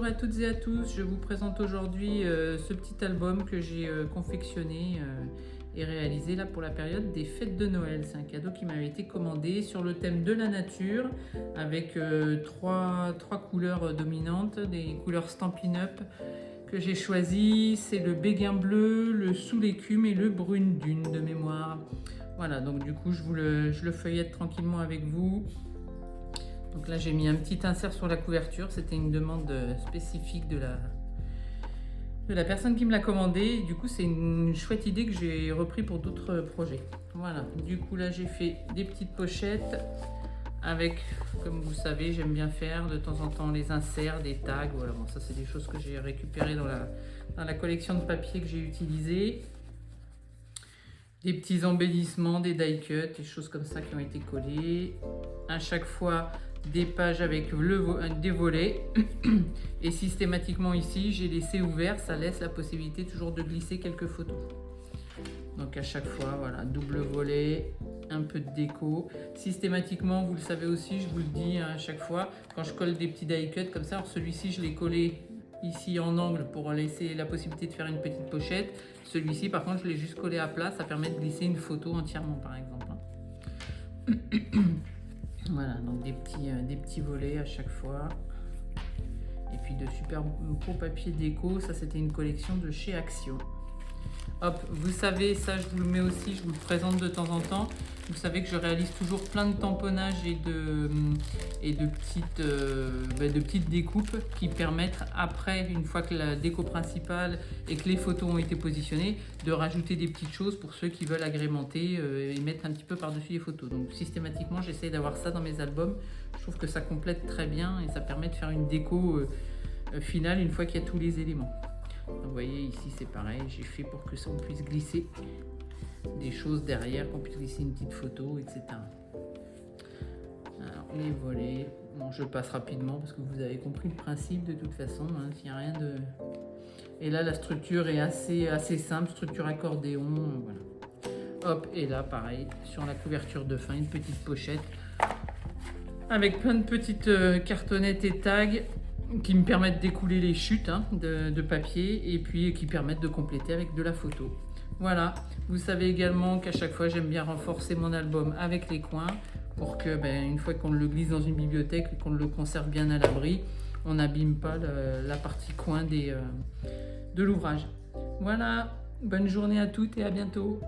Bonjour à toutes et à tous, je vous présente aujourd'hui ce petit album que j'ai confectionné et réalisé là pour la période des fêtes de Noël. C'est un cadeau qui m'avait été commandé sur le thème de la nature avec trois couleurs dominantes, des couleurs Stampin' Up que j'ai choisies. C'est le béguin bleu, le sous l'écume et le brune dune de mémoire. Voilà, donc du coup je le feuillette tranquillement avec vous. Donc là j'ai mis un petit insert sur la couverture, c'était une demande spécifique de la personne qui me l'a commandé. Et du coup c'est une chouette idée que j'ai repris pour d'autres projets. Voilà, du coup là j'ai fait des petites pochettes avec, comme vous savez, j'aime bien faire de temps en temps les inserts, des tags. Voilà, bon, ça c'est des choses que j'ai récupérées dans la collection de papier que j'ai utilisée. Des petits embellissements, des die cuts, des choses comme ça qui ont été collées. À chaque fois des pages avec des volets. Et systématiquement ici, j'ai laissé ouvert, ça laisse la possibilité toujours de glisser quelques photos. Donc à chaque fois, voilà, double volet, un peu de déco. Systématiquement, vous le savez aussi, je vous le dis à chaque fois, quand je colle des petits die cuts comme ça, alors celui-ci je l'ai collé ici en angle pour laisser la possibilité de faire une petite pochette. Celui-ci par contre je l'ai juste collé à plat, ça permet de glisser une photo entièrement par exemple. Voilà, donc des petits volets à chaque fois. Et puis de super beaux papiers déco, ça c'était une collection de chez Action. Hop, vous savez, ça je vous le mets aussi, je vous le présente de temps en temps. Vous savez que je réalise toujours plein de tamponnages et de petites découpes qui permettent après, une fois que la déco principale et que les photos ont été positionnées, de rajouter des petites choses pour ceux qui veulent agrémenter et mettre un petit peu par-dessus les photos. Donc systématiquement, j'essaie d'avoir ça dans mes albums. Je trouve que ça complète très bien et ça permet de faire une déco finale une fois qu'il y a tous les éléments. Donc, vous voyez ici c'est pareil, j'ai fait pour que ça on puisse glisser des choses derrière, qu'on puisse glisser une petite photo, etc. Alors les volets, bon je passe rapidement parce que vous avez compris le principe de toute façon, hein, s'il n'y a rien de... Et là la structure est assez simple, structure accordéon, voilà. Hop, et là pareil, sur la couverture de fin, une petite pochette avec plein de petites cartonnettes et tags qui me permettent d'écouler les chutes de papier et puis qui permettent de compléter avec de la photo. Voilà, vous savez également qu'à chaque fois j'aime bien renforcer mon album avec les coins pour que une fois qu'on le glisse dans une bibliothèque et qu'on le conserve bien à l'abri, on n'abîme pas la partie coin de l'ouvrage. Voilà, bonne journée à toutes et à bientôt.